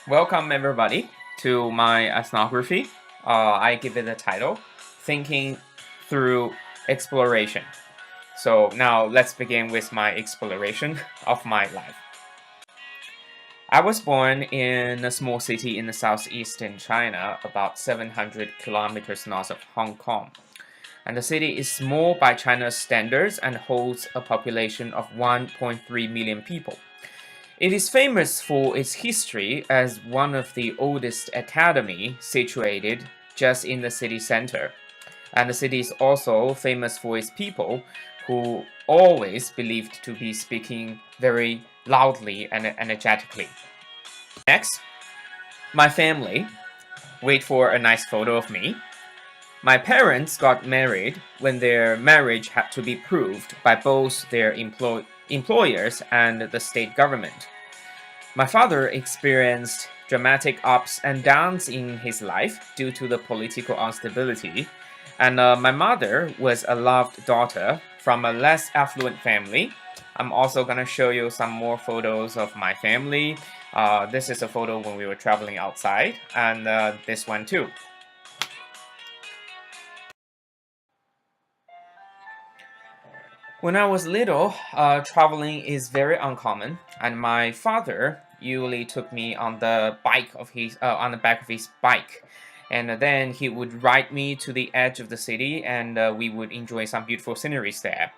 Welcome everybody to my ethnography. I give it a title, Thinking Through Exploration. So now let's begin with my exploration of my life. I was born in a small city in the southeastern China, about 700 kilometers north of Hong Kong. And the city is small by China's standards and holds a population of 1.3 million people. It is famous for its history as one of the oldest academy situated just in the city center. And the city is also famous for its people who always believed to be speaking very loudly and energetically. Next, my family. Wait for a nice photo of me. My parents got married when their marriage had to be proved by both their employers and the state government. My father experienced dramatic ups and downs in his life due to the political instability, and my mother was a loved daughter from a less affluent family. I'm also going to show you some more photos of my family. This is a photo when we were traveling outside, and this one too. When I was little, traveling is very uncommon, and my father usually took me on the back of his bike, and then he would ride me to the edge of the city, and we would enjoy some beautiful sceneries there.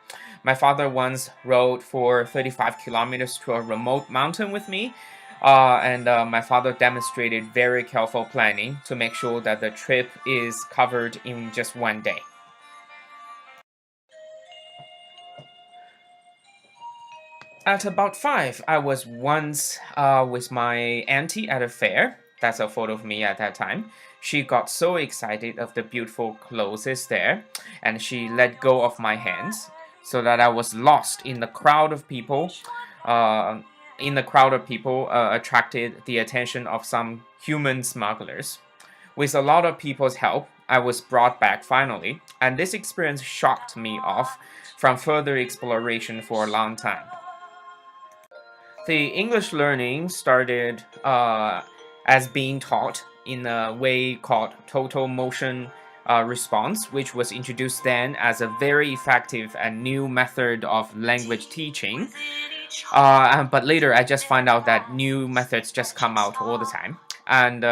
My father once rode for 35 kilometers to a remote mountain with me, and my father demonstrated very careful planning to make sure that the trip is covered in just one day. At about 5, I was once with my auntie at a fair. That's a photo of me at that time. She got so excited of the beautiful clothes there, and she let go of my hands so that I was lost in the crowd of people. Attracted the attention of some human smugglers. With a lot of people's help, I was brought back finally, and this experience shocked me off from further exploration for a long time. The English learning started as being taught in a way called total motion response, which was introduced then as a very effective and new method of language teaching. But later I just find out that new methods just come out all the time. And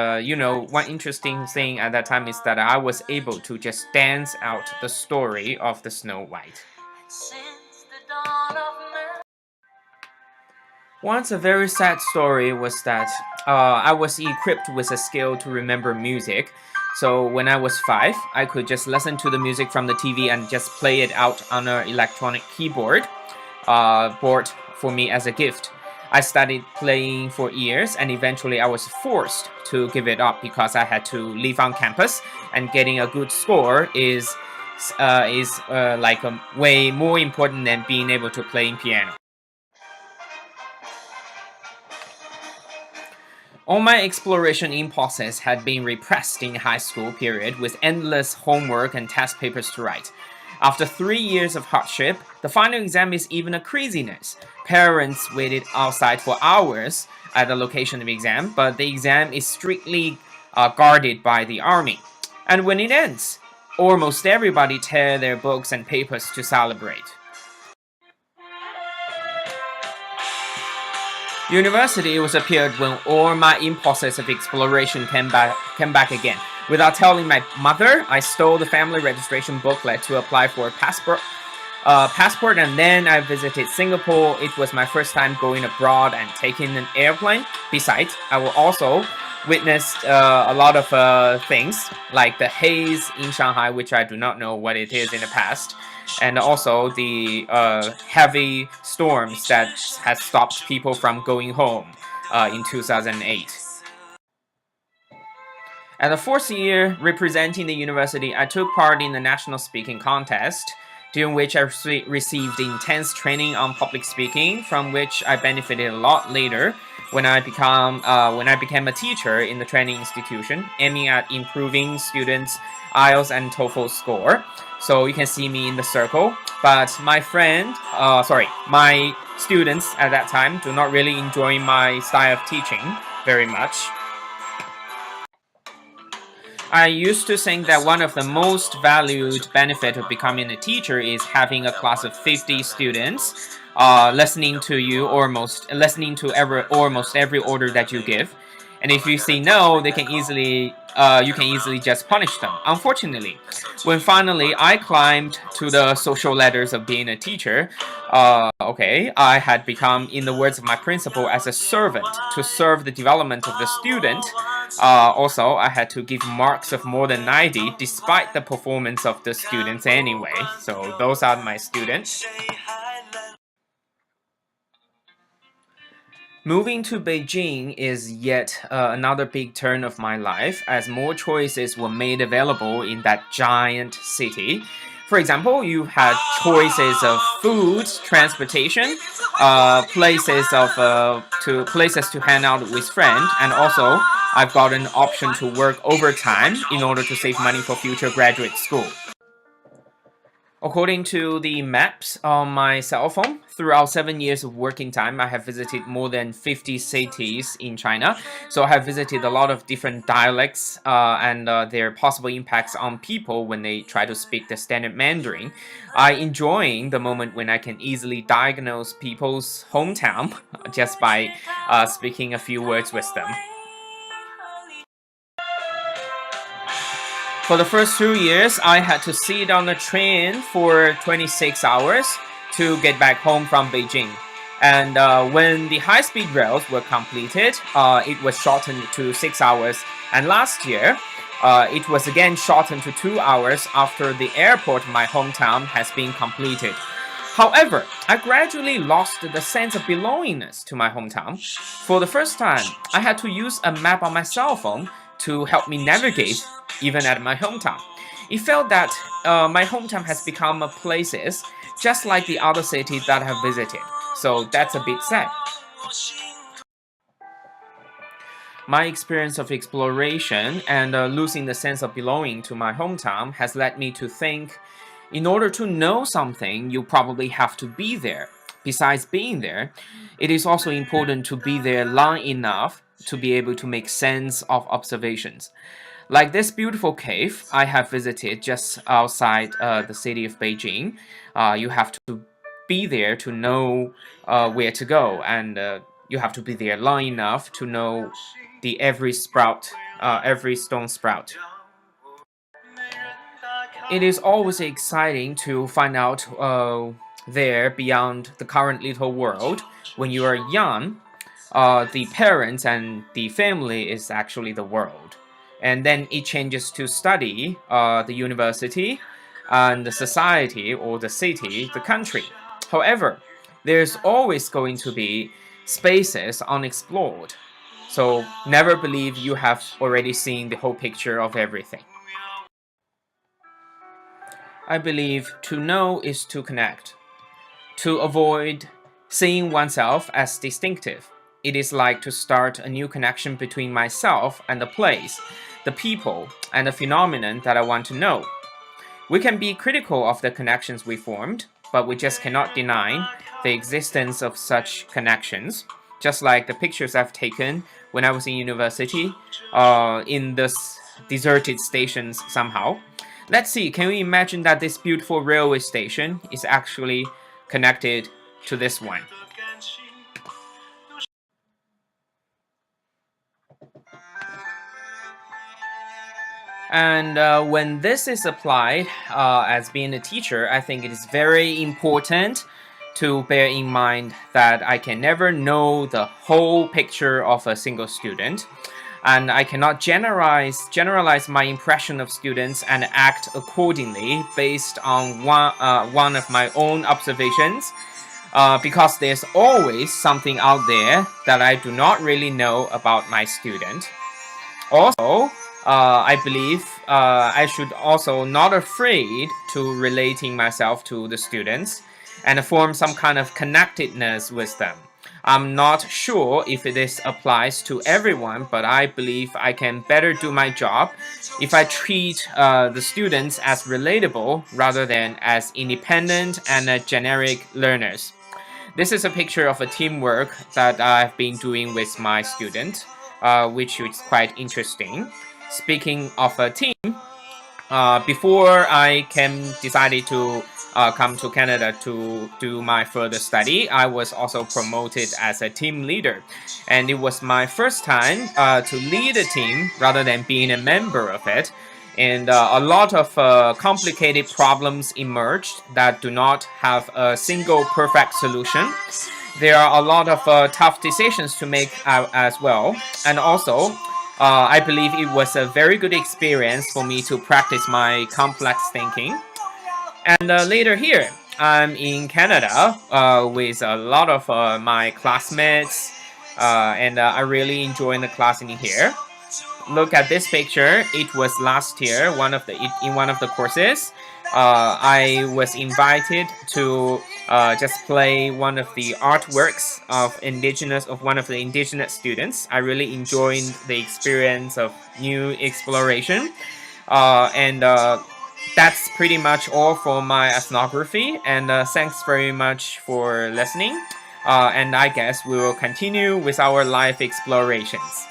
one interesting thing at that time is that I was able to just dance out the story of the Snow White. Once a very sad story was that I was equipped with a skill to remember music. So when I was 5, I could just listen to the music from the TV and just play it out on an electronic keyboard bought for me as a gift. I studied playing for years, and eventually I was forced to give it up because I had to leave on campus, and getting a good score is way more important than being able to play piano. All my exploration impulses had been repressed in high school period with endless homework and test papers to write. After 3 years of hardship, the final exam is even a craziness. Parents waited outside for hours at the location of exam, but the exam is strictly guarded by the army. And when it ends, almost everybody tear their books and papers to celebrate. University was a period when all my impulses of exploration came back again. Without telling my mother, I stole the family registration booklet to apply for a passport, and then I visited Singapore. It was my first time going abroad and taking an airplane. Besides, I will also witnessed a lot of things like the haze in Shanghai, which I do not know what it is in the past, and also the heavy storms that has stopped people from going home in 2008. At the 4th year, representing the university, I took part in the national speaking contest, during which I received intense training on public speaking, from which I benefited a lot later when I became a teacher in the training institution, aiming at improving students' IELTS and TOEFL score. So you can see me in the circle, but my students at that time do not really enjoy my style of teaching very much. I used to think that one of the most valued benefit of becoming a teacher is having a class of 50 students listening to you listening to almost every order that you give. And if you say no, you can easily just punish them. Unfortunately, when finally I climbed to the social ladders of being a teacher, I had become, in the words of my principal, as a servant to serve the development of the student. Also, I had to give marks of more than 90 despite the performance of the students anyway. So those are my students. Moving to Beijing is yet another big turn of my life, as more choices were made available in that giant city. For example, you had choices of food, transportation, places to hang out with friends, and also I've got an option to work overtime in order to save money for future graduate school. According to the maps on my cell phone, throughout 7 years of working time, I have visited more than 50 cities in China. So I have visited a lot of different dialects and their possible impacts on people when they try to speak the standard Mandarin. I enjoying the moment when I can easily diagnose people's hometown just by speaking a few words with them. For the first 2 years, I had to sit on the train for 26 hours to get back home from Beijing. And when the high-speed rails were completed, it was shortened to 6 hours. And last year, it was again shortened to 2 hours after the airport in my hometown has been completed. However, I gradually lost the sense of belongingness to my hometown. For the first time, I had to use a map on my cell phone to help me navigate even at my hometown. It felt that my hometown has become a places just like the other cities that I have visited. So that's a bit sad. My experience of exploration and losing the sense of belonging to my hometown has led me to think, in order to know something, you probably have to be there. Besides being there, it is also important to be there long enough to be able to make sense of observations. Like this beautiful cave I have visited just outside the city of Beijing, you have to be there to know where to go, and you have to be there long enough to know every stone sprout. It is always exciting to find out there beyond the current little world. When you are young, the parents and the family is actually the world. And then it changes to study the university and the society or the city, the country. However, there's always going to be spaces unexplored. So never believe you have already seen the whole picture of everything. I believe to know is to connect. To avoid seeing oneself as distinctive. It is like to start a new connection between myself and the place, the people, and the phenomenon that I want to know. We can be critical of the connections we formed, but we just cannot deny the existence of such connections. Just like the pictures I've taken when I was in university, in this deserted stations somehow. Let's see, can you imagine that this beautiful railway station is actually connected to this one? And when this is applied as being a teacher, I think it is very important to bear in mind that I can never know the whole picture of a single student. And I cannot generalize my impression of students and act accordingly based on one of my own observations, because there's always something out there that I do not really know about my student. Also, I believe I should also not afraid to relating myself to the students and form some kind of connectedness with them. I'm not sure if this applies to everyone, but I believe I can better do my job if I treat the students as relatable rather than as independent and generic learners. This is a picture of a teamwork that I've been doing with my student, which is quite interesting. speaking of a team, before I decided to come to Canada to do my further study, I was also promoted as a team leader. And it was my first time to lead a team rather than being a member of it. And a lot of complicated problems emerged that do not have a single perfect solution. There are a lot of tough decisions to make as well. And also, I believe it was a very good experience for me to practice my complex thinking. And later here, I'm in Canada with a lot of my classmates, and I really enjoy the class in here. Look at this picture. It was last year, in one of the courses. I was invited to just play one of the artworks of one of the indigenous students. I really enjoyed the experience of new exploration, and that's pretty much all for my ethnography. And thanks very much for listening. And I guess we will continue with our life explorations.